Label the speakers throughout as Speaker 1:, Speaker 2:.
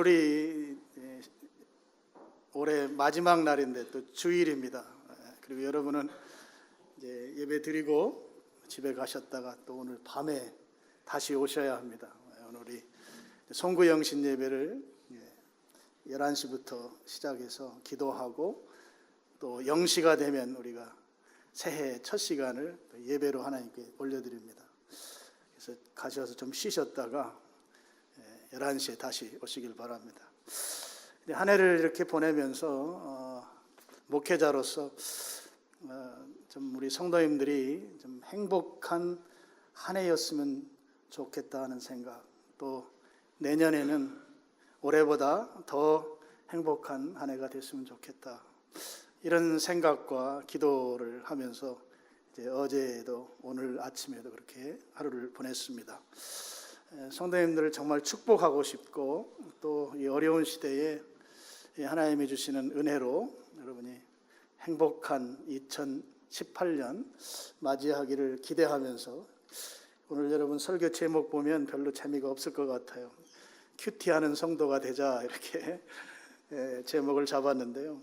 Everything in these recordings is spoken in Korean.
Speaker 1: 오늘이 올해 마지막 날인데 또 주일입니다. 그리고 여러분은 이제 예배 드리고 집에 가셨다가 또 오늘 밤에 다시 오셔야 합니다. 오늘이 송구영신 예배를 11시부터 시작해서 기도하고 또 0시가 되면 우리가 새해 첫 시간을 예배로 하나님께 올려드립니다. 그래서 가셔서 좀 쉬셨다가 11시에 다시 오시길 바랍니다. 한 해를 이렇게 보내면서 목회자로서 좀 우리 성도님들이 좀 행복한 한 해였으면 좋겠다 하는 생각, 또 내년에는 올해보다 더 행복한 한 해가 됐으면 좋겠다, 이런 생각과 기도를 하면서 이제 어제도 오늘 아침에도 그렇게 하루를 보냈습니다. 성도님들을 정말 축복하고 싶고 또 이 어려운 시대에 하나님이 주시는 은혜로 여러분이 행복한 2018년 맞이하기를 기대하면서 오늘 여러분 설교 제목 보면 별로 재미가 없을 것 같아요. 큐티하는 성도가 되자, 이렇게 제목을 잡았는데요.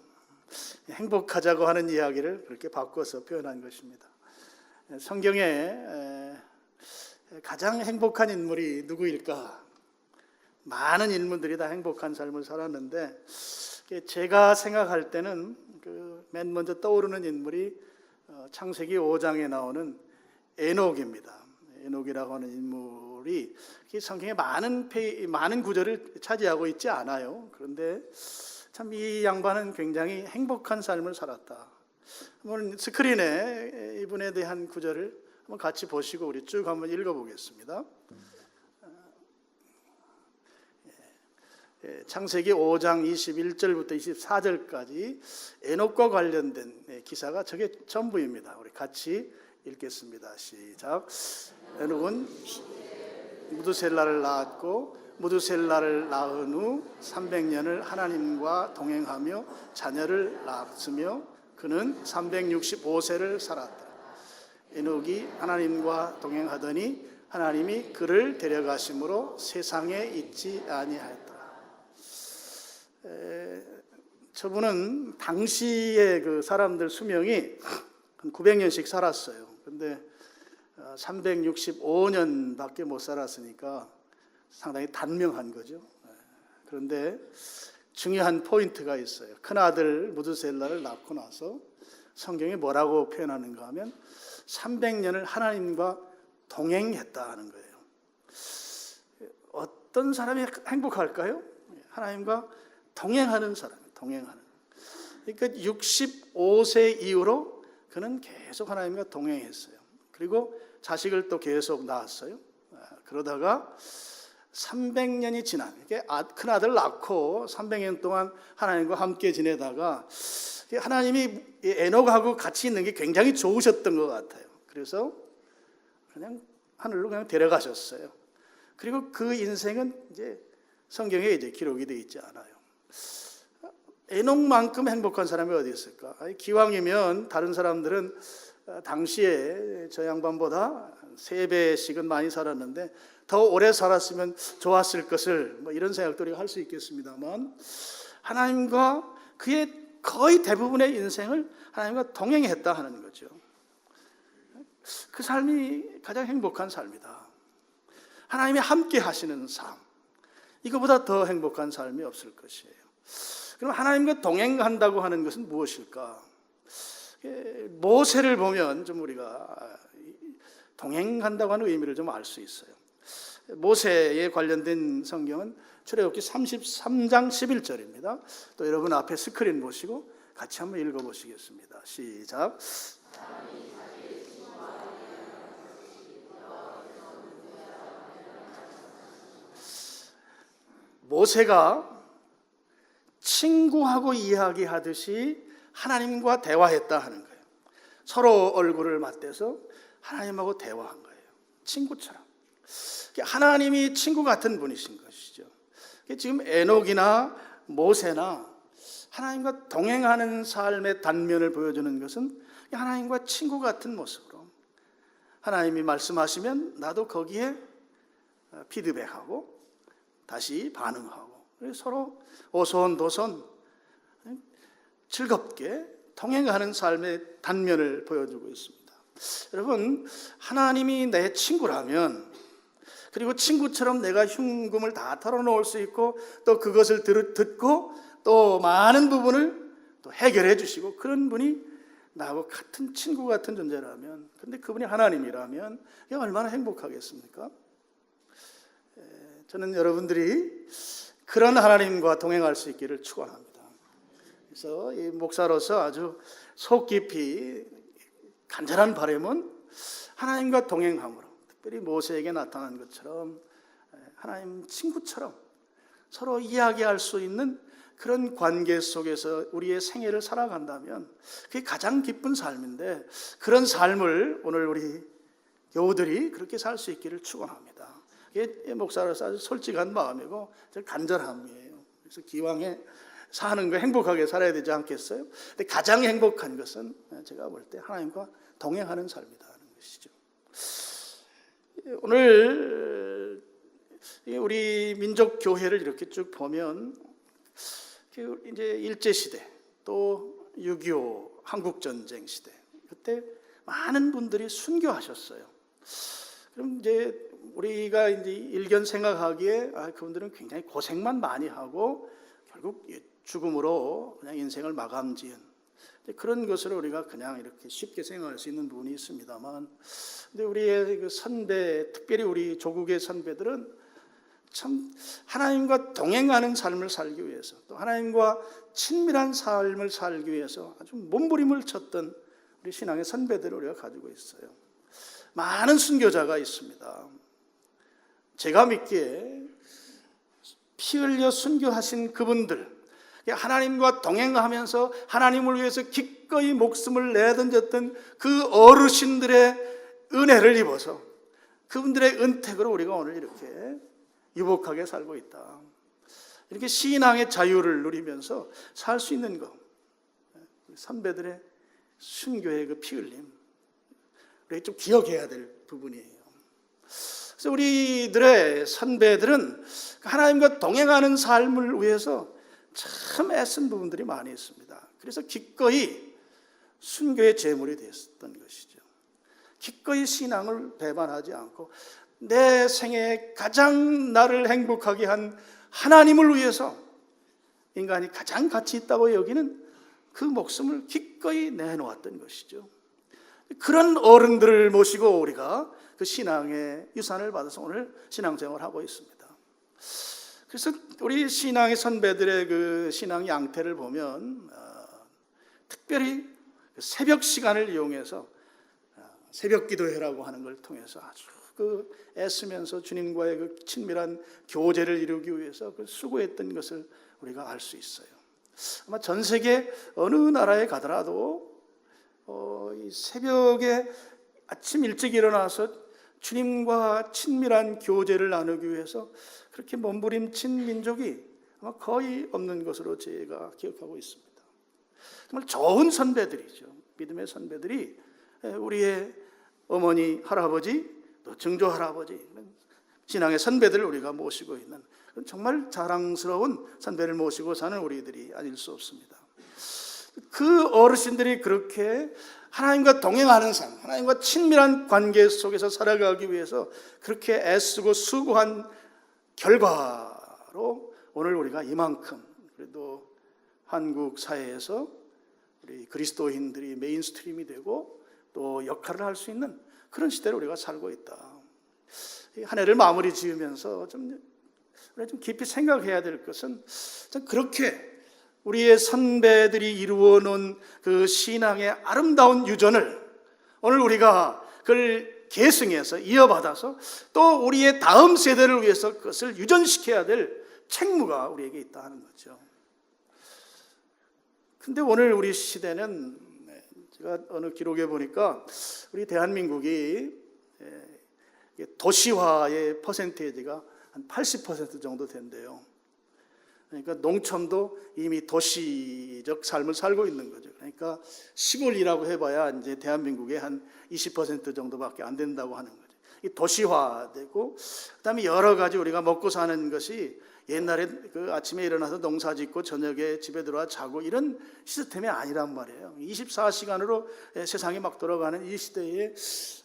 Speaker 1: 행복하자고 하는 이야기를 그렇게 바꿔서 표현한 것입니다. 성경에 가장 행복한 인물이 누구일까? 많은 인물들이 다 행복한 삶을 살았는데 제가 생각할 때는 맨 먼저 떠오르는 인물이 창세기 5장에 나오는 에녹입니다. 에녹이라고 하는 인물이 성경에 많은 구절을 차지하고 있지 않아요. 그런데 참 이 양반은 굉장히 행복한 삶을 살았다. 한번 스크린에 이분에 대한 구절을 한번 같이 보시고 우리 쭉 한번 읽어보겠습니다. 창세기 5장 21절부터 24절까지 에녹과 관련된 기사가 저게 전부입니다. 우리 같이 읽겠습니다. 시작. 에녹은 무두셀라를 낳았고 무두셀라를 낳은 후 300년을 하나님과 동행하며 자녀를 낳았으며 그는 365세를 살았다. 에녹이 하나님과 동행하더니 하나님이 그를 데려가심으로 세상에 있지 아니하였다. 저분은 당시의 그 사람들 수명이 한 900년씩 살았어요. 근데 365년밖에 못 살았으니까 상당히 단명한 거죠. 그런데 중요한 포인트가 있어요. 큰아들 무두셀라를 낳고 나서 성경이 뭐라고 표현하는가 하면 300년을 하나님과 동행했다 하는 거예요. 어떤 사람이 행복할까요? 하나님과 동행하는 사람, 동행하는. 그러니까 65세 이후로 그는 계속 하나님과 동행했어요. 그리고 자식을 또 계속 낳았어요. 그러다가 300년이 지난, 큰 아들 낳고 300년 동안 하나님과 함께 지내다가 하나님이 에녹하고 같이 있는 게 굉장히 좋으셨던 것 같아요. 그래서 그냥 하늘로 그냥 데려가셨어요. 그리고 그 인생은 이제 성경에 이제 기록이 되어 있지 않아요. 에녹만큼 행복한 사람이 어디 있을까? 기왕이면 다른 사람들은 당시에 저 양반보다 3배씩은 많이 살았는데 더 오래 살았으면 좋았을 것을, 이런 생각도 우리가 할 수 있겠습니다만, 하나님과 그의 거의 대부분의 인생을 하나님과 동행했다 하는 거죠. 그 삶이 가장 행복한 삶이다. 하나님이 함께 하시는 삶, 이거보다 더 행복한 삶이 없을 것이에요. 그럼 하나님과 동행한다고 하는 것은 무엇일까? 모세를 보면 좀 우리가 동행한다고 하는 의미를 좀 알 수 있어요. 모세에 관련된 성경은 출애굽기 33장 11절입니다. 또 여러분 앞에 스크린 보시고 같이 한번 읽어보시겠습니다. 시작. 모세가 친구하고 이야기하듯이 하나님과 대화했다 하는 거예요. 서로 얼굴을 맞대서 하나님하고 대화한 거예요. 친구처럼. 하나님이 친구 같은 분이신 것이죠. 지금 에녹이나 모세나 하나님과 동행하는 삶의 단면을 보여주는 것은 하나님과 친구 같은 모습으로 하나님이 말씀하시면 나도 거기에 피드백하고 다시 반응하고 서로 오손도손 즐겁게 동행하는 삶의 단면을 보여주고 있습니다. 여러분, 하나님이 내 친구라면, 그리고 친구처럼 내가 흉금을 다 털어놓을 수 있고 또 그것을 듣고 또 많은 부분을 또 해결해 주시고, 그런 분이 나하고 같은 친구 같은 존재라면, 근데 그분이 하나님이라면 이게 얼마나 행복하겠습니까? 저는 여러분들이 그런 하나님과 동행할 수 있기를 축원합니다. 그래서 이 목사로서 아주 속 깊이 간절한 바람은 하나님과 동행함으로, 특별히 모세에게 나타난 것처럼 하나님 친구처럼 서로 이야기할 수 있는 그런 관계 속에서 우리의 생애를 살아간다면 그게 가장 기쁜 삶인데, 그런 삶을 오늘 우리 교우들이 그렇게 살 수 있기를 축원합니다. 이게 목사로서 아주 솔직한 마음이고 간절함이에요. 그래서 기왕에 사는 거 행복하게 살아야 되지 않겠어요? 근데 가장 행복한 것은 제가 볼 때 하나님과 동행하는 삶이다 하는 것이죠. 오늘 우리 민족 교회를 이렇게 쭉 보면 이제 일제 시대, 또 6.25 한국 전쟁 시대, 그때 많은 분들이 순교하셨어요. 그럼 이제 우리가 이제 일견 생각하기에 그분들은 굉장히 고생만 많이 하고 결국 죽음으로 그냥 인생을 마감지은 그런 것을 우리가 그냥 이렇게 쉽게 생각할 수 있는 부분이 있습니다만, 근데 우리의 그 선배, 특별히 우리 조국의 선배들은 참 하나님과 동행하는 삶을 살기 위해서, 또 하나님과 친밀한 삶을 살기 위해서 아주 몸부림을 쳤던 우리 신앙의 선배들을 우리가 가지고 있어요. 많은 순교자가 있습니다. 제가 믿기에 피 흘려 순교하신 그분들, 하나님과 동행하면서 하나님을 위해서 기꺼이 목숨을 내던졌던 그 어르신들의 은혜를 입어서 그분들의 은택으로 우리가 오늘 이렇게 유복하게 살고 있다. 이렇게 신앙의 자유를 누리면서 살 수 있는 것, 선배들의 순교의 그 피 흘림, 우리가 좀 기억해야 될 부분이에요. 그래서 우리들의 선배들은 하나님과 동행하는 삶을 위해서 참 애쓴 부분들이 많이 있습니다. 그래서 기꺼이 순교의 제물이 됐던 것이죠. 기꺼이 신앙을 배반하지 않고 내 생에 가장 나를 행복하게 한 하나님을 위해서 인간이 가장 가치 있다고 여기는 그 목숨을 기꺼이 내놓았던 것이죠. 그런 어른들을 모시고 우리가 그 신앙의 유산을 받아서 오늘 신앙생활을 하고 있습니다. 그래서 우리 신앙의 선배들의 그 신앙 양태를 보면 특별히 새벽 시간을 이용해서 새벽 기도회라고 하는 걸 통해서 아주 그 애쓰면서 주님과의 그 친밀한 교제를 이루기 위해서 그 수고했던 것을 우리가 알 수 있어요. 아마 전 세계 어느 나라에 가더라도 이 새벽에 아침 일찍 일어나서 주님과 친밀한 교제를 나누기 위해서 그렇게 몸부림친 민족이 아마 거의 없는 것으로 제가 기억하고 있습니다. 정말 좋은 선배들이죠. 믿음의 선배들이 우리의 어머니, 할아버지, 또 증조 할아버지, 신앙의 선배들을 우리가 모시고 있는 정말 자랑스러운 선배를 모시고 사는 우리들이 아닐 수 없습니다. 그 어르신들이 그렇게 하나님과 동행하는 삶, 하나님과 친밀한 관계 속에서 살아가기 위해서 그렇게 애쓰고 수고한 결과로 오늘 우리가 이만큼 그래도 한국 사회에서 우리 그리스도인들이 메인스트림이 되고 또 역할을 할 수 있는 그런 시대를 우리가 살고 있다. 한 해를 마무리 지으면서 좀 깊이 생각해야 될 것은 그렇게 우리의 선배들이 이루어 놓은 그 신앙의 아름다운 유전을 오늘 우리가 그걸 계승해서 이어받아서 또 우리의 다음 세대를 위해서 그것을 유전시켜야 될 책무가 우리에게 있다 하는 거죠. 근데 오늘 우리 시대는 제가 어느 기록에 보니까 우리 대한민국이 도시화의 퍼센테이지가 한 80% 정도 된대요. 그러니까 농촌도 이미 도시적 삶을 살고 있는 거죠. 그러니까 시골이라고 해봐야 이제 대한민국의 한 20% 정도밖에 안 된다고 하는 거죠. 이 도시화되고, 그다음에 여러 가지 우리가 먹고 사는 것이 옛날에 그 아침에 일어나서 농사 짓고 저녁에 집에 들어와 자고 이런 시스템이 아니란 말이에요. 24시간으로 세상이 막 돌아가는 이 시대에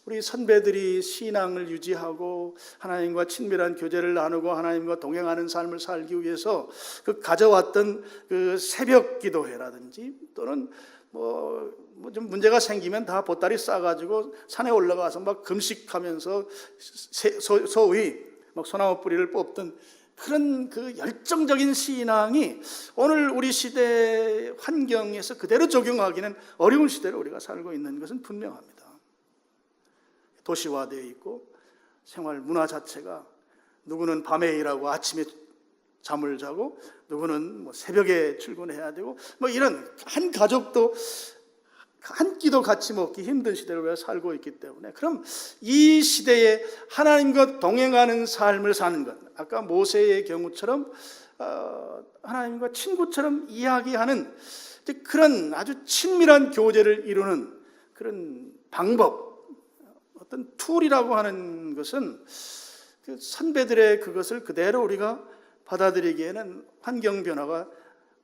Speaker 1: 우리 선배들이 신앙을 유지하고 하나님과 친밀한 교제를 나누고 하나님과 동행하는 삶을 살기 위해서 그 가져왔던 그 새벽 기도회라든지 또는 좀 문제가 생기면 다 보따리 싸가지고 산에 올라가서 막 금식하면서 소위 막 소나무 뿌리를 뽑던 그런 그 열정적인 신앙이 오늘 우리 시대 환경에서 그대로 적용하기는 어려운 시대를 우리가 살고 있는 것은 분명합니다. 도시화되어 있고 생활 문화 자체가 누구는 밤에 일하고 아침에 잠을 자고 누구는 새벽에 출근해야 되고 이런 한 가족도 한 끼도 같이 먹기 힘든 시대를 우리가 살고 있기 때문에 그럼 이 시대에 하나님과 동행하는 삶을 사는 것, 아까 모세의 경우처럼 하나님과 친구처럼 이야기하는 그런 아주 친밀한 교제를 이루는 그런 방법, 어떤 툴이라고 하는 것은 그 선배들의 그것을 그대로 우리가 받아들이기에는 환경 변화가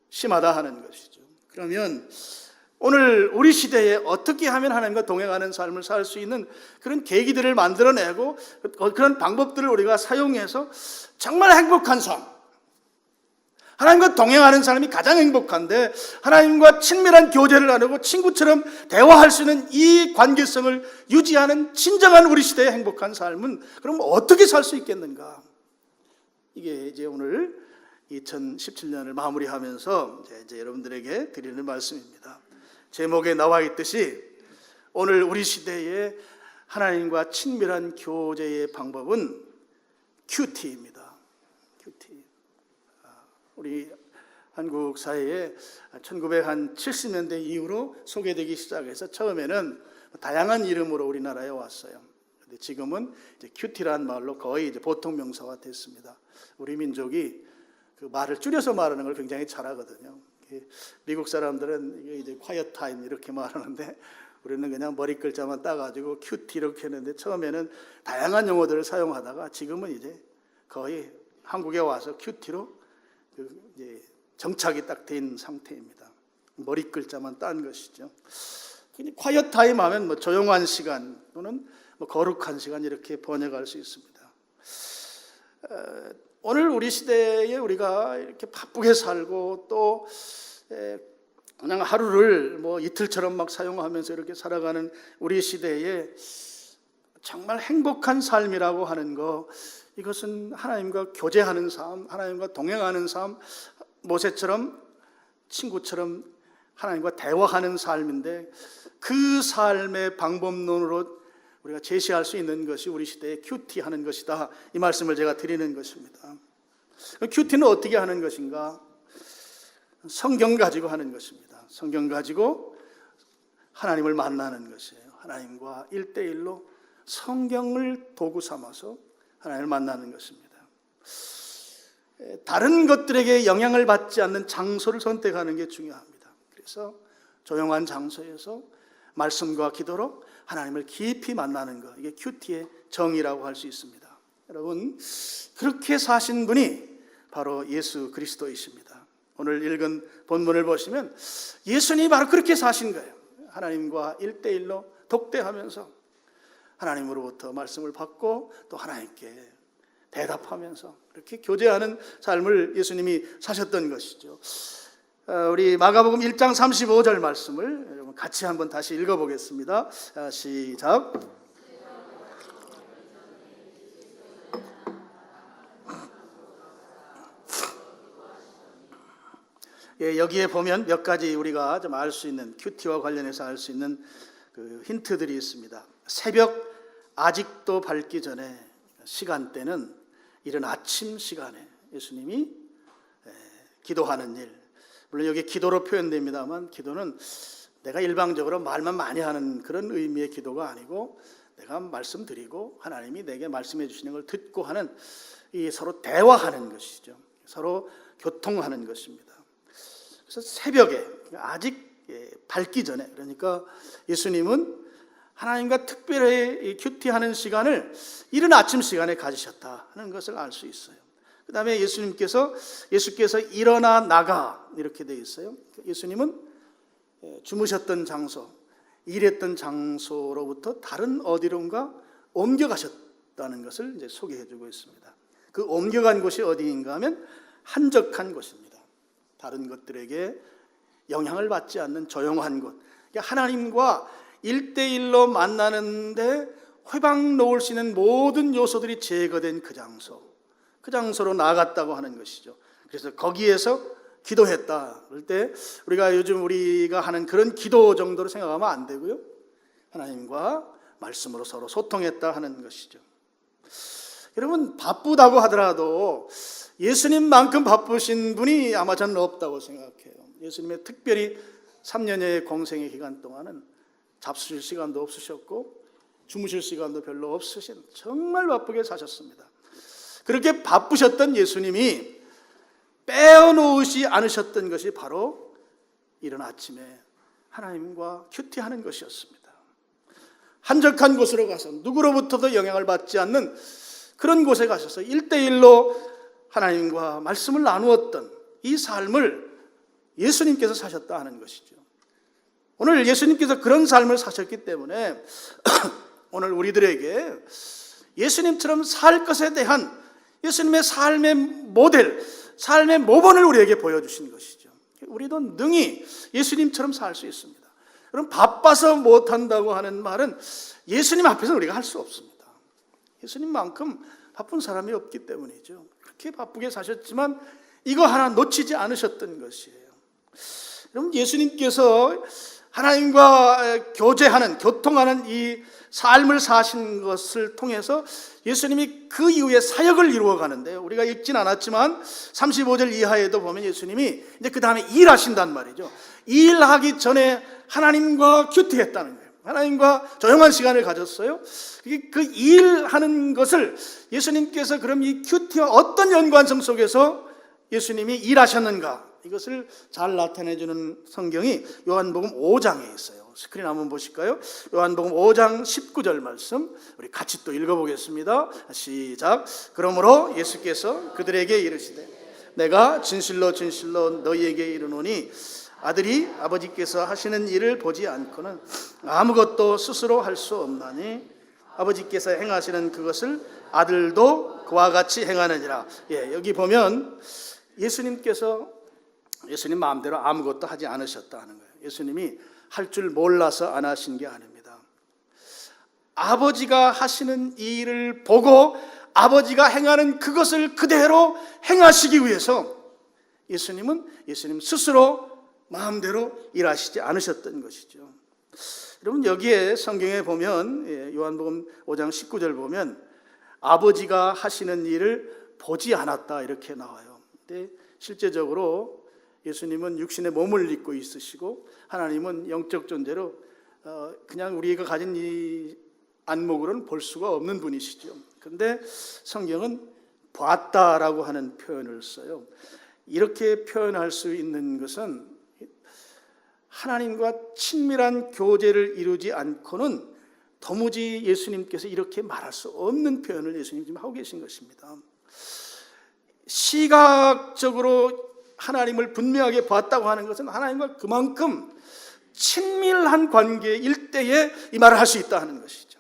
Speaker 1: 심하다 하는 것이죠. 그러면 오늘 우리 시대에 어떻게 하면 하나님과 동행하는 삶을 살 수 있는 그런 계기들을 만들어내고 그런 방법들을 우리가 사용해서 정말 행복한 삶, 하나님과 동행하는 사람이 가장 행복한데 하나님과 친밀한 교제를 나누고 친구처럼 대화할 수 있는 이 관계성을 유지하는 진정한 우리 시대의 행복한 삶은 그럼 어떻게 살 수 있겠는가? 이게 이제 오늘 2017년을 마무리하면서 이제 여러분들에게 드리는 말씀입니다. 제목에 나와 있듯이 오늘 우리 시대의 하나님과 친밀한 교제의 방법은 큐티입니다. 큐티. 우리 한국 사회에 1970년대 이후로 소개되기 시작해서 처음에는 다양한 이름으로 우리나라에 왔어요. 근데 지금은 이제 큐티라는 말로 거의 이제 보통 명사화 됐습니다. 우리 민족이 그 말을 줄여서 말하는 걸 굉장히 잘하거든요. 미국 사람들은 이제 quiet time 이렇게 말하는데 우리는 그냥 머리 글자만 따가지고 큐티 이렇게 했는데 처음에는 다양한 용어들을 사용하다가 지금은 이제 거의 한국에 와서 큐티로 이제 정착이 딱 된 상태입니다. 머리 글자만 딴 것이죠. quiet time 하면 조용한 시간 또는 거룩한 시간 이렇게 번역할 수 있습니다. 오늘 우리 시대에 우리가 이렇게 바쁘게 살고 또 그냥 하루를 이틀처럼 막 사용하면서 이렇게 살아가는 우리 시대에 정말 행복한 삶이라고 하는 거, 이것은 하나님과 교제하는 삶, 하나님과 동행하는 삶, 모세처럼 친구처럼 하나님과 대화하는 삶인데 그 삶의 방법론으로 우리가 제시할 수 있는 것이 우리 시대의 큐티하는 것이다. 이 말씀을 제가 드리는 것입니다. 큐티는 어떻게 하는 것인가? 성경 가지고 하는 것입니다. 성경 가지고 하나님을 만나는 것이에요. 하나님과 1대1로 성경을 도구 삼아서 하나님을 만나는 것입니다. 다른 것들에게 영향을 받지 않는 장소를 선택하는 게 중요합니다. 그래서 조용한 장소에서 말씀과 기도로 하나님을 깊이 만나는 것, 이게 큐티의 정의라고 할 수 있습니다. 여러분, 그렇게 사신 분이 바로 예수 그리스도이십니다. 오늘 읽은 본문을 보시면 예수님이 바로 그렇게 사신 거예요. 하나님과 1대1로 독대하면서 하나님으로부터 말씀을 받고 또 하나님께 대답하면서 이렇게 교제하는 삶을 예수님이 사셨던 것이죠. 우리 마가복음 1장 35절 말씀을 여러분 같이 한번 다시 읽어보겠습니다. 시작. 여기에 보면 몇 가지 우리가 좀 알 수 있는, 큐티와 관련해서 알 수 있는 그 힌트들이 있습니다. 새벽 아직도 밝기 전에 시간대는 이른 아침 시간에 예수님이 기도하는 일, 물론 여기 기도로 표현됩니다만 기도는 내가 일방적으로 말만 많이 하는 그런 의미의 기도가 아니고 내가 말씀드리고 하나님이 내게 말씀해 주시는 걸 듣고 하는 이 서로 대화하는 것이죠. 서로 교통하는 것입니다. 그래서 새벽에 아직 밝기 전에, 그러니까 예수님은 하나님과 특별히 큐티하는 시간을 이른 아침 시간에 가지셨다 하는 것을 알 수 있어요. 그 다음에 예수께서 일어나 나가 이렇게 되어 있어요. 예수님은 주무셨던 장소, 일했던 장소로부터 다른 어디론가 옮겨가셨다는 것을 이제 소개해주고 있습니다. 그 옮겨간 곳이 어디인가 하면 한적한 곳입니다. 다른 것들에게 영향을 받지 않는 조용한 곳. 그러니까 하나님과 1대1로 만나는데 회방 놓을 수 있는 모든 요소들이 제거된 그 장소로 나아갔다고 하는 것이죠. 그래서 거기에서 기도했다. 그럴 때 우리가 하는 그런 기도 정도로 생각하면 안 되고요. 하나님과 말씀으로 서로 소통했다 하는 것이죠. 여러분, 바쁘다고 하더라도 예수님만큼 바쁘신 분이 아마 저는 없다고 생각해요. 예수님의 특별히 3년여의 공생의 기간 동안은 잡수실 시간도 없으셨고 주무실 시간도 별로 없으신 정말 바쁘게 사셨습니다. 그렇게 바쁘셨던 예수님이 빼어놓지 않으셨던 것이 바로 이른 아침에 하나님과 큐티하는 것이었습니다. 한적한 곳으로 가서 누구로부터도 영향을 받지 않는 그런 곳에 가셔서 1대1로 하나님과 말씀을 나누었던 이 삶을 예수님께서 사셨다 하는 것이죠. 오늘 예수님께서 그런 삶을 사셨기 때문에 오늘 우리들에게 예수님처럼 살 것에 대한 예수님의 삶의 모델, 삶의 모본을 우리에게 보여주신 것이죠. 우리도 능히 예수님처럼 살 수 있습니다. 여러분, 바빠서 못한다고 하는 말은 예수님 앞에서 우리가 할 수 없습니다. 예수님만큼 바쁜 사람이 없기 때문이죠. 그렇게 바쁘게 사셨지만 이거 하나 놓치지 않으셨던 것이에요. 여러분, 예수님께서 하나님과 교통하는 이 삶을 사신 것을 통해서 예수님이 그 이후에 사역을 이루어 가는데요. 우리가 읽진 않았지만 35절 이하에도 보면 예수님이 이제 그 다음에 일하신단 말이죠. 일하기 전에 하나님과 큐티했다는 거예요. 하나님과 조용한 시간을 가졌어요. 그 일하는 것을 예수님께서 그럼 이 큐티와 어떤 연관성 속에서 예수님이 일하셨는가, 이것을 잘 나타내주는 성경이 요한복음 5장에 있어요. 스크린 한번 보실까요? 요한복음 5장 19절 말씀 우리 같이 또 읽어보겠습니다. 시작. 그러므로 예수께서 그들에게 이르시되 내가 진실로 진실로 너희에게 이르노니 아들이 아버지께서 하시는 일을 보지 않고는 아무것도 스스로 할 수 없나니 아버지께서 행하시는 그것을 아들도 그와 같이 행하느니라. 여기 보면 예수님께서 예수님 마음대로 아무것도 하지 않으셨다 하는 거예요. 예수님이 할 줄 몰라서 안 하신 게 아닙니다. 아버지가 하시는 일을 보고 아버지가 행하는 그것을 그대로 행하시기 위해서 예수님은 예수님 스스로 마음대로 일하시지 않으셨던 것이죠. 여러분, 여기에 성경에 보면 요한복음 5장 19절 보면 아버지가 하시는 일을 보지 않았다 이렇게 나와요. 근데 실제적으로 예수님은 육신의 몸을 입고 있으시고 하나님은 영적 존재로 그냥 우리가 가진 이 안목으로는 볼 수가 없는 분이시죠. 그런데 성경은 봤다라고 하는 표현을 써요. 이렇게 표현할 수 있는 것은 하나님과 친밀한 교제를 이루지 않고는 도무지 예수님께서 이렇게 말할 수 없는 표현을 예수님 지금 하고 계신 것입니다. 시각적으로 하나님을 분명하게 봤다고 하는 것은 하나님과 그만큼 친밀한 관계일 때에 이 말을 할 수 있다 하는 것이죠.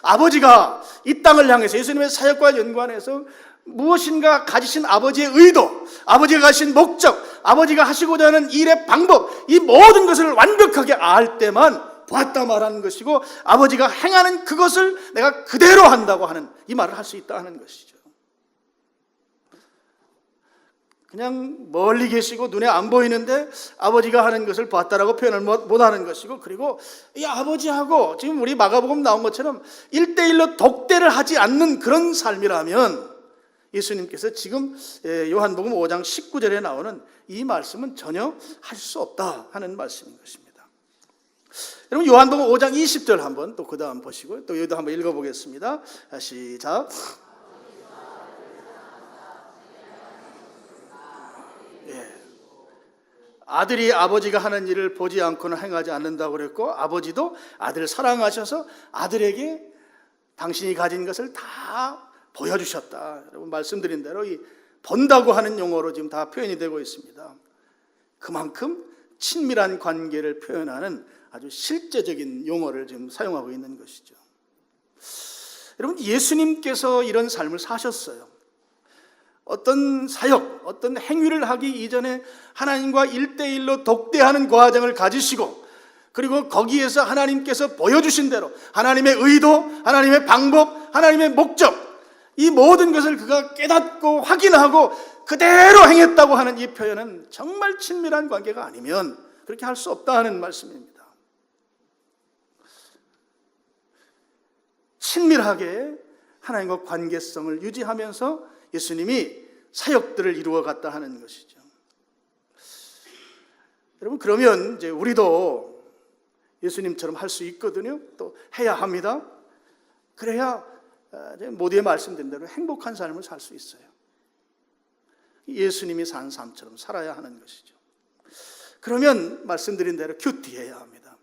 Speaker 1: 아버지가 이 땅을 향해서 예수님의 사역과 연관해서 무엇인가 가지신 아버지의 의도, 아버지가 가신 목적, 아버지가 하시고자 하는 일의 방법, 이 모든 것을 완벽하게 알 때만 봤다 말하는 것이고 아버지가 행하는 그것을 내가 그대로 한다고 하는 이 말을 할 수 있다 하는 것이죠. 그냥 멀리 계시고 눈에 안 보이는데 아버지가 하는 것을 봤다라고 표현을 못하는 것이고, 그리고 이 아버지하고 지금 우리 마가복음 나온 것처럼 1대1로 독대를 하지 않는 그런 삶이라면 예수님께서 지금 요한복음 5장 19절에 나오는 이 말씀은 전혀 할 수 없다 하는 말씀인 것입니다. 여러분, 요한복음 5장 20절 한번 또 그 다음 보시고 또 여기도 한번 읽어보겠습니다. 시작. 아들이 아버지가 하는 일을 보지 않고는 행하지 않는다고 그랬고 아버지도 아들을 사랑하셔서 아들에게 당신이 가진 것을 다 보여주셨다. 여러분, 말씀드린 대로 이 본다고 하는 용어로 지금 다 표현이 되고 있습니다. 그만큼 친밀한 관계를 표현하는 아주 실제적인 용어를 지금 사용하고 있는 것이죠. 여러분, 예수님께서 이런 삶을 사셨어요. 어떤 사역, 어떤 행위를 하기 이전에 하나님과 1대1로 독대하는 과정을 가지시고, 그리고 거기에서 하나님께서 보여주신 대로 하나님의 의도, 하나님의 방법, 하나님의 목적, 이 모든 것을 그가 깨닫고 확인하고 그대로 행했다고 하는 이 표현은 정말 친밀한 관계가 아니면 그렇게 할 수 없다는 말씀입니다. 친밀하게 하나님과 관계성을 유지하면서 예수님이 사역들을 이루어 갔다 하는 것이죠. 여러분, 그러면 이제 우리도 예수님처럼 할 수 있거든요. 또 해야 합니다. 그래야 모두에 말씀드린 대로 행복한 삶을 살 수 있어요. 예수님이 산 삶처럼 살아야 하는 것이죠. 그러면 말씀드린 대로 큐티해야 합니다.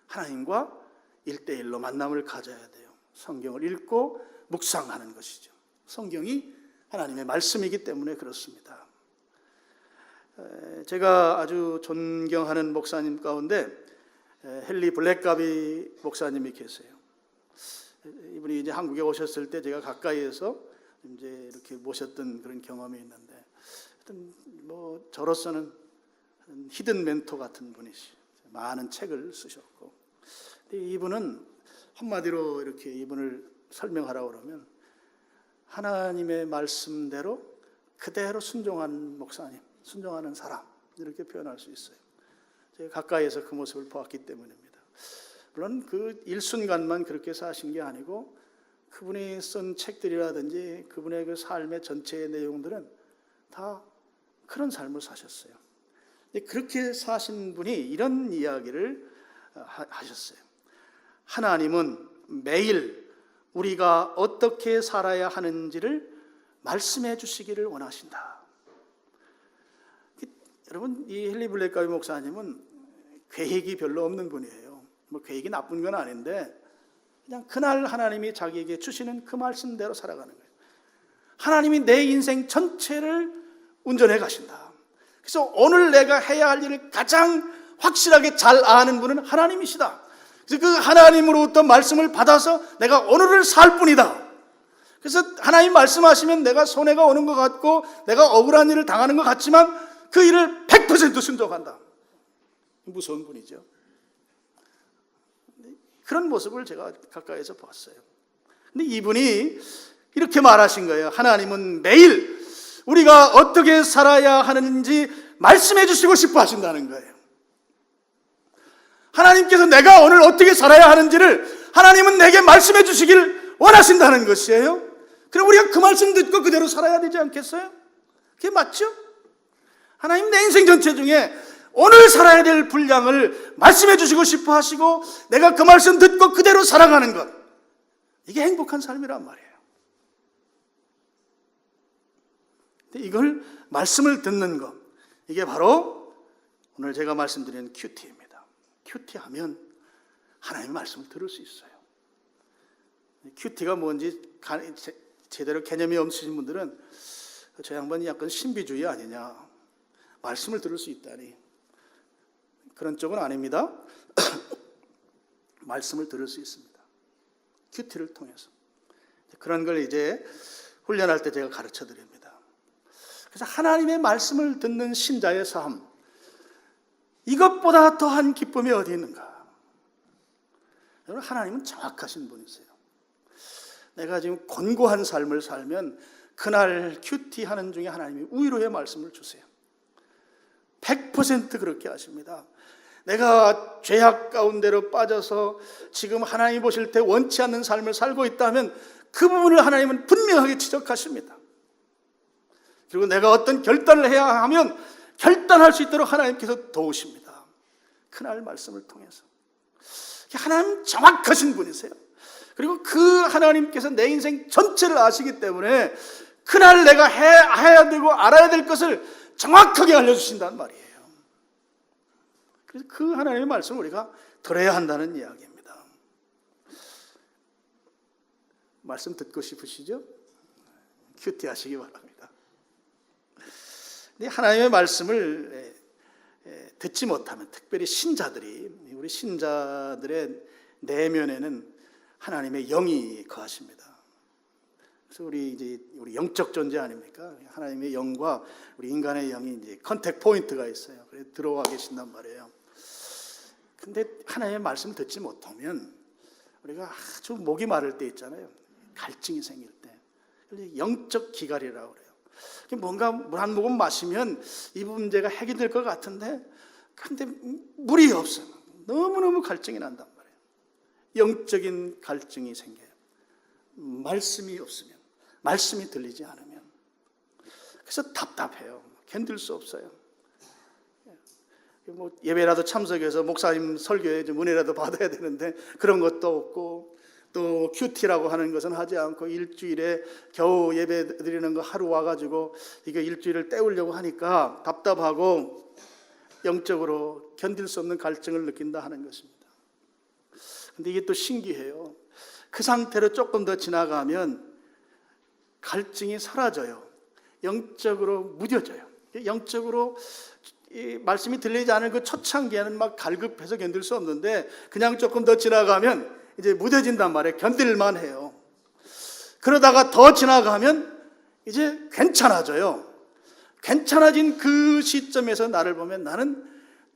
Speaker 1: 하나님과 1대1로 만남을 가져야 돼요. 성경을 읽고 묵상하는 것이죠. 성경이 하나님의 말씀이기 때문에 그렇습니다. 제가 아주 존경하는 목사님 가운데 헨리 블랙가비 목사님이 계세요. 이분이 이제 한국에 오셨을 때 제가 가까이에서 이제 이렇게 모셨던 그런 경험이 있는데, 하여튼 뭐 저로서는 히든 멘토 같은 분이시죠. 많은 책을 쓰셨고, 근데 이분은 한마디로 이렇게 이분을 설명하라고 그러면 하나님의 말씀대로 그대로 순종한 목사님, 순종하는 사람, 이렇게 표현할 수 있어요. 제가 가까이에서 그 모습을 보았기 때문입니다. 물론 그 일순간만 그렇게 사신 게 아니고 그분이 쓴 책들이라든지 그분의 그 삶의 전체의 내용들은 다 그런 삶을 사셨어요. 그렇게 사신 분이 이런 이야기를 하셨어요. 하나님은 매일 우리가 어떻게 살아야 하는지를 말씀해 주시기를 원하신다. 여러분, 이 헨리 블랙가비 목사님은 계획이 별로 없는 분이에요. 뭐 계획이 나쁜 건 아닌데 그냥 그날 하나님이 자기에게 주시는 그 말씀대로 살아가는 거예요. 하나님이 내 인생 전체를 운전해 가신다. 그래서 오늘 내가 해야 할 일을 가장 확실하게 잘 아는 분은 하나님이시다. 그래서 그 하나님으로부터 말씀을 받아서 내가 오늘을 살 뿐이다. 그래서 하나님 말씀하시면 내가 손해가 오는 것 같고 내가 억울한 일을 당하는 것 같지만 그 일을 100% 순종한다. 무서운 분이죠. 그런 모습을 제가 가까이서 봤어요. 근데 이분이 이렇게 말하신 거예요. 하나님은 매일 우리가 어떻게 살아야 하는지 말씀해 주시고 싶어 하신다는 거예요. 하나님께서 내가 오늘 어떻게 살아야 하는지를 하나님은 내게 말씀해 주시길 원하신다는 것이에요. 그럼 우리가 그 말씀 듣고 그대로 살아야 되지 않겠어요? 그게 맞죠? 하나님 내 인생 전체 중에 오늘 살아야 될 분량을 말씀해 주시고 싶어 하시고 내가 그 말씀 듣고 그대로 살아가는 것, 이게 행복한 삶이란 말이에요. 근데 이걸 말씀을 듣는 것, 이게 바로 오늘 제가 말씀드리는 큐티입니다. 큐티하면 하나님의 말씀을 들을 수 있어요. 큐티가 뭔지 제대로 개념이 없으신 분들은 저 양반이 약간 신비주의 아니냐, 말씀을 들을 수 있다니, 그런 쪽은 아닙니다. 말씀을 들을 수 있습니다. 큐티를 통해서. 그런 걸 이제 훈련할 때 제가 가르쳐 드립니다. 그래서 하나님의 말씀을 듣는 신자의 삶, 이것보다 더한 기쁨이 어디 있는가? 여러분, 하나님은 정확하신 분이세요. 내가 지금 곤고한 삶을 살면 그날 큐티하는 중에 하나님이 위로의 말씀을 주세요. 100% 그렇게 하십니다. 내가 죄악 가운데로 빠져서 지금 하나님 보실 때 원치 않는 삶을 살고 있다면 그 부분을 하나님은 분명하게 지적하십니다. 그리고 내가 어떤 결단을 해야 하면 결단할 수 있도록 하나님께서 도우십니다. 그날 말씀을 통해서. 하나님 정확하신 분이세요. 그리고 그 하나님께서 내 인생 전체를 아시기 때문에 그날 내가 해야 되고 알아야 될 것을 정확하게 알려주신다는 말이에요. 그래서 그 하나님의 말씀을 우리가 들어야 한다는 이야기입니다. 말씀 듣고 싶으시죠? 큐티 하시기 바랍니다. 근데 하나님의 말씀을 듣지 못하면, 특별히 신자들이, 우리 신자들의 내면에는 하나님의 영이 거하십니다. 그래서 우리 영적 존재 아닙니까? 하나님의 영과 우리 인간의 영이 이제 컨택 포인트가 있어요. 그래서 들어와 계신단 말이에요. 근데 하나님의 말씀을 듣지 못하면 우리가 아주 목이 마를 때 있잖아요. 갈증이 생길 때. 영적 기갈이라고 그래요. 뭔가 물 한 모금 마시면 이 문제가 해결될 것 같은데, 근데 물이 없어요. 너무너무 갈증이 난단 말이에요. 영적인 갈증이 생겨요. 말씀이 없으면, 말씀이 들리지 않으면. 그래서 답답해요. 견딜 수 없어요. 예배라도 참석해서 목사님 설교에 좀 은혜라도 받아야 되는데 그런 것도 없고, 또 큐티라고 하는 것은 하지 않고 일주일에 겨우 예배 드리는 거 하루 와가지고 이거 일주일을 때우려고 하니까 답답하고 영적으로 견딜 수 없는 갈증을 느낀다 하는 것입니다. 근데 이게 또 신기해요. 그 상태로 조금 더 지나가면 갈증이 사라져요. 영적으로 무뎌져요. 영적으로 이 말씀이 들리지 않은 그 초창기에는 막 갈급해서 견딜 수 없는데, 그냥 조금 더 지나가면 이제 무뎌진단 말이에요. 견딜만 해요. 그러다가 더 지나가면 이제 괜찮아져요. 괜찮아진 그 시점에서 나를 보면 나는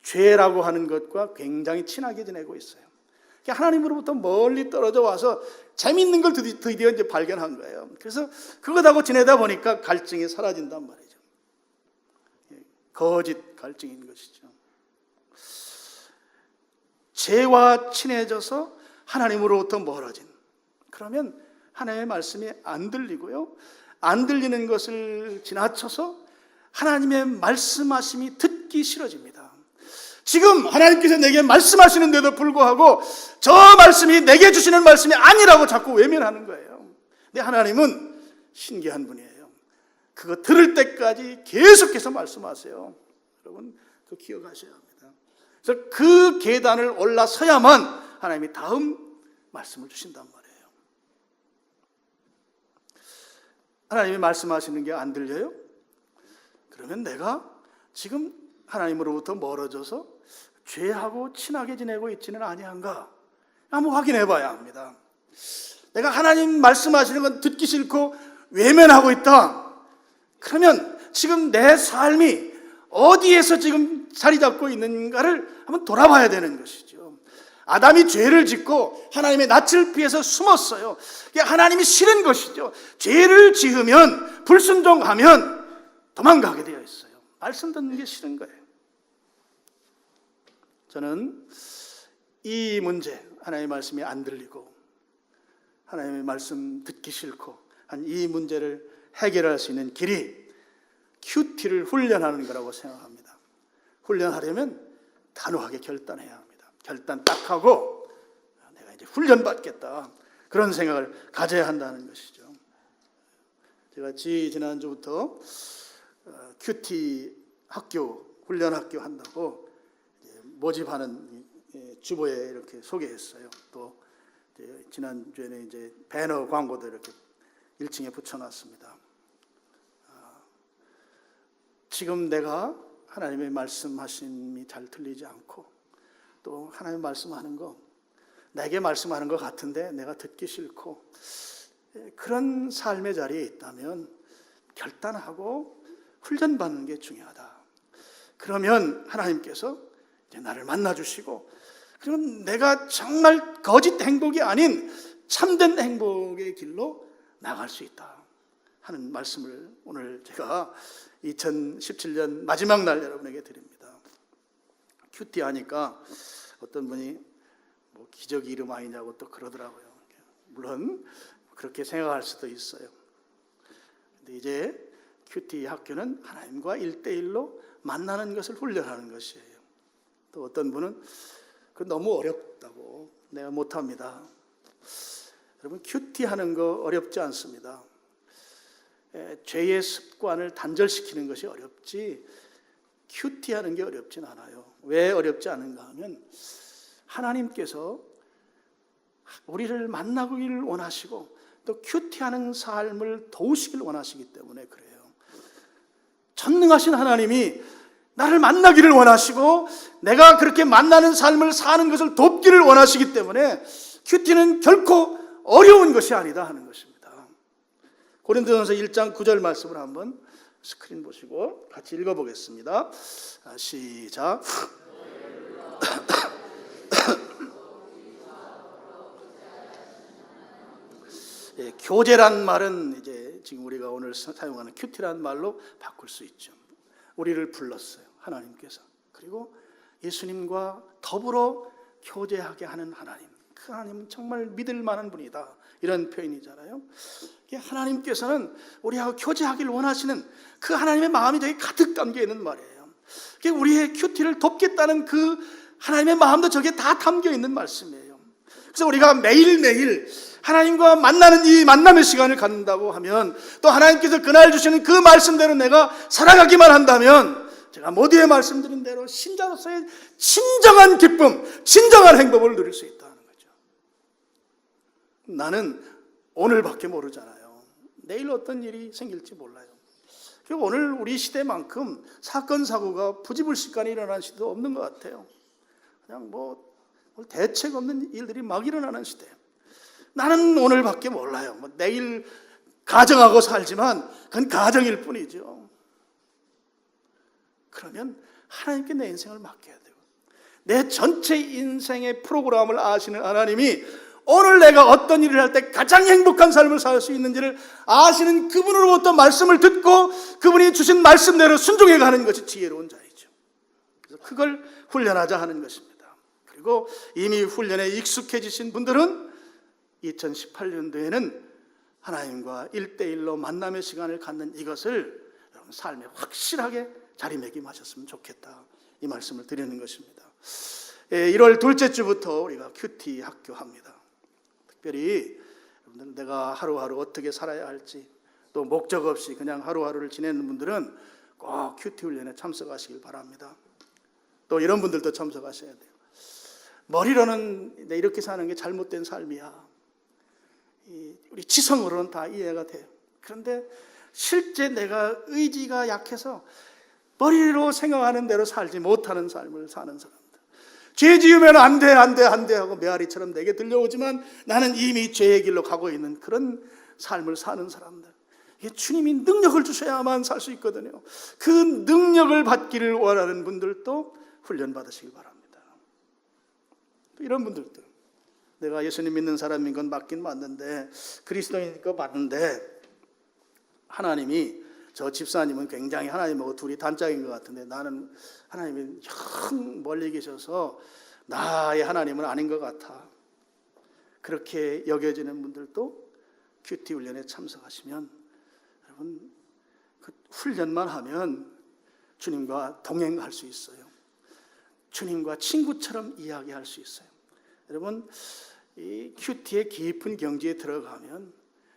Speaker 1: 죄라고 하는 것과 굉장히 친하게 지내고 있어요. 하나님으로부터 멀리 떨어져 와서 재밌는 걸 드디어 이제 발견한 거예요. 그래서 그것하고 지내다 보니까 갈증이 사라진단 말이죠. 거짓 갈증인 것이죠. 죄와 친해져서 하나님으로부터 멀어진, 그러면 하나님의 말씀이 안 들리고요, 안 들리는 것을 지나쳐서 하나님의 말씀하심이 듣기 싫어집니다. 지금 하나님께서 내게 말씀하시는데도 불구하고 저 말씀이 내게 주시는 말씀이 아니라고 자꾸 외면하는 거예요. 근데 하나님은 신기한 분이에요. 그거 들을 때까지 계속해서 말씀하세요. 여러분, 그거 기억하셔야 합니다. 그래서 그 계단을 올라서야만 하나님이 다음 말씀을 주신단 말이에요. 하나님이 말씀하시는 게 안 들려요? 그러면 내가 지금 하나님으로부터 멀어져서 죄하고 친하게 지내고 있지는 아니한가? 한번 확인해 봐야 합니다. 내가 하나님 말씀하시는 건 듣기 싫고 외면하고 있다. 그러면 지금 내 삶이 어디에서 지금 자리 잡고 있는가를 한번 돌아봐야 되는 것이죠. 아담이 죄를 짓고 하나님의 낯을 피해서 숨었어요. 그게 하나님이 싫은 것이죠. 죄를 지으면, 불순종하면 도망가게 되어 있어요. 말씀 듣는 게 싫은 거예요. 저는 이 문제, 하나님의 말씀이 안 들리고 하나님의 말씀 듣기 싫고 한 이 문제를 해결할 수 있는 길이 큐티를 훈련하는 거라고 생각합니다. 훈련하려면 단호하게 결단해야 합니다. 결단 딱 하고 내가 이제 훈련받겠다, 그런 생각을 가져야 한다는 것이죠. 제가 지난주부터 큐티 학교, 훈련 학교 한다고 모집하는 주보에 이렇게 소개했어요. 또 지난주에는 이제 배너 광고도 이렇게 1층에 붙여놨습니다. 지금 내가 하나님의 말씀하심이 잘 들리지 않고, 또 하나님 말씀하는 거 내게 말씀하는 것 같은데 내가 듣기 싫고, 그런 삶의 자리에 있다면 결단하고 훈련받는 게 중요하다. 그러면 하나님께서 이제 나를 만나주시고, 그러면 내가 정말 거짓 행복이 아닌 참된 행복의 길로 나갈 수 있다 하는 말씀을 오늘 제가 2017년 마지막 날 여러분에게 드립니다. 큐티 하니까 어떤 분이 뭐 기적 이름 아니냐고 또 그러더라고요. 물론 그렇게 생각할 수도 있어요. 근데 이제 큐티 학교는 하나님과 1대1로 만나는 것을 훈련하는 것이에요. 또 어떤 분은 그 너무 어렵다고, 내가 못합니다. 여러분, 큐티 하는 거 어렵지 않습니다. 죄의 습관을 단절시키는 것이 어렵지 큐티 하는 게 어렵진 않아요. 왜 어렵지 않은가 하면 하나님께서 우리를 만나기를 원하시고 또 큐티하는 삶을 도우시길 원하시기 때문에 그래요. 전능하신 하나님이 나를 만나기를 원하시고 내가 그렇게 만나는 삶을 사는 것을 돕기를 원하시기 때문에 큐티는 결코 어려운 것이 아니다 하는 것입니다. 고린도전서 1장 9절 말씀을 한번 스크린 보시고 같이 읽어보겠습니다. 시작. 예, 교제란 말은 이제 지금 우리가 오늘 사용하는 큐티라는 말로 바꿀 수 있죠. 우리를 불렀어요, 하나님께서. 그리고 예수님과 더불어 교제하게 하는 하나님. 그 하나님은 정말 믿을 만한 분이다, 이런 표현이잖아요. 하나님께서는 우리하고 교제하기를 원하시는 그 하나님의 마음이 저기 가득 담겨 있는 말이에요. 우리의 큐티를 돕겠다는 그 하나님의 마음도 저기에 다 담겨 있는 말씀이에요. 그래서 우리가 매일매일 하나님과 만나는 이 만남의 시간을 갖는다고 하면, 또 하나님께서 그날 주시는 그 말씀대로 내가 살아가기만 한다면, 제가 모두에 말씀드린 대로 신자로서의 진정한 기쁨, 진정한 행복을 누릴 수 있다는 거죠. 나는 오늘밖에 모르잖아요. 내일 어떤 일이 생길지 몰라요. 그리고 오늘 우리 시대만큼 사건 사고가 부지불식간에 일어나는 시대도 없는 것 같아요. 그냥 대책 없는 일들이 막 일어나는 시대예요. 나는 오늘밖에 몰라요. 내일 가정하고 살지만 그건 가정일 뿐이죠. 그러면 하나님께 내 인생을 맡겨야 돼요. 내 전체 인생의 프로그램을 아시는 하나님이 오늘 내가 어떤 일을 할 때 가장 행복한 삶을 살 수 있는지를 아시는 그분으로부터 말씀을 듣고 그분이 주신 말씀대로 순종해 가는 것이 지혜로운 자이죠. 그래서 그걸 훈련하자 하는 것입니다. 그리고 이미 훈련에 익숙해지신 분들은 2018년도에는 하나님과 1대1로 만남의 시간을 갖는 이것을 여러분 삶에 확실하게 자리매김하셨으면 좋겠다, 이 말씀을 드리는 것입니다. 1월 둘째 주부터 우리가 큐티 학교 합니다. 특별히 여러분들 내가 하루하루 어떻게 살아야 할지, 또 목적 없이 그냥 하루하루를 지내는 분들은 꼭 큐티 훈련에 참석하시길 바랍니다. 또 이런 분들도 참석하셔야 돼요. 머리로는 내 이렇게 사는 게 잘못된 삶이야, 우리 지성으로는 다 이해가 돼요. 그런데 실제 내가 의지가 약해서 머리로 생각하는 대로 살지 못하는 삶을 사는 사람들, 죄 지으면 안 돼 하고 메아리처럼 내게 들려오지만 나는 이미 죄의 길로 가고 있는 그런 삶을 사는 사람들, 주님이 능력을 주셔야만 살 수 있거든요. 그 능력을 받기를 원하는 분들도 훈련 받으시기 바랍니다. 이런 분들도 내가 예수님 믿는 사람인 건 맞긴 맞는데, 그리스도인 거 맞는데, 하나님이, 저 집사님은 굉장히 하나님하고 둘이 단짝인 것 같은데 나는 하나님이 영 멀리 계셔서 나의 하나님은 아닌 것 같아, 그렇게 여겨지는 분들도 큐티 훈련에 참석하시면 여러분 그 훈련만 하면 주님과 동행할 수 있어요. 주님과 친구처럼 이야기할 수 있어요. 여러분 이 큐티의 깊은 경지에 들어가면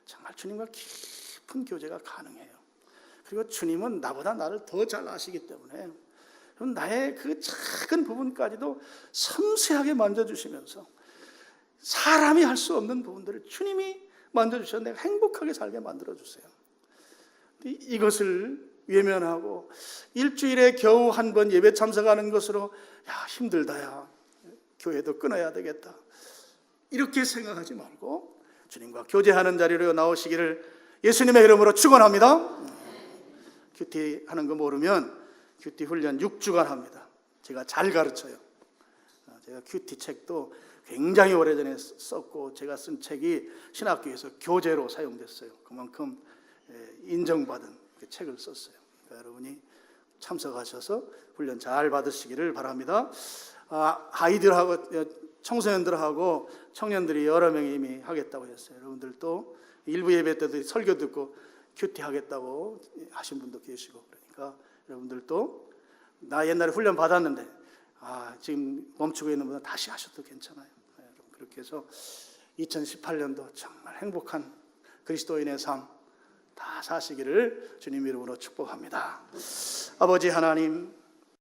Speaker 1: 정말 주님과 깊은 교제가 가능해요. 그리고 주님은 나보다 나를 더 잘 아시기 때문에 나의 그 작은 부분까지도 섬세하게 만져주시면서 사람이 할 수 없는 부분들을 주님이 만져주셔서 내가 행복하게 살게 만들어주세요. 이것을 외면하고 일주일에 겨우 한 번 예배 참석하는 것으로 힘들다, 야 교회도 끊어야 되겠다, 이렇게 생각하지 말고 주님과 교제하는 자리로 나오시기를 예수님의 이름으로 축원합니다. 큐티 하는 거 모르면 큐티 훈련 6주간 합니다. 제가 잘 가르쳐요. 제가 큐티 책도 굉장히 오래전에 썼고, 제가 쓴 책이 신학교에서 교재로 사용됐어요. 그만큼 인정받은 그 책을 썼어요. 그러니까 여러분이 참석하셔서 훈련 잘 받으시기를 바랍니다. 아이들하고 청소년들하고 청년들이 여러 명이 이미 하겠다고 했어요. 여러분들도 일부 예배 때도 설교 듣고 큐티 하겠다고 하신 분도 계시고, 그러니까 여러분들도 나 옛날에 훈련 받았는데 지금 멈추고 있는 분은 다시 하셔도 괜찮아요. 그렇게 해서 2018년도 정말 행복한 그리스도인의 삶 다 사시기를 주님 이름으로 축복합니다. 아버지 하나님,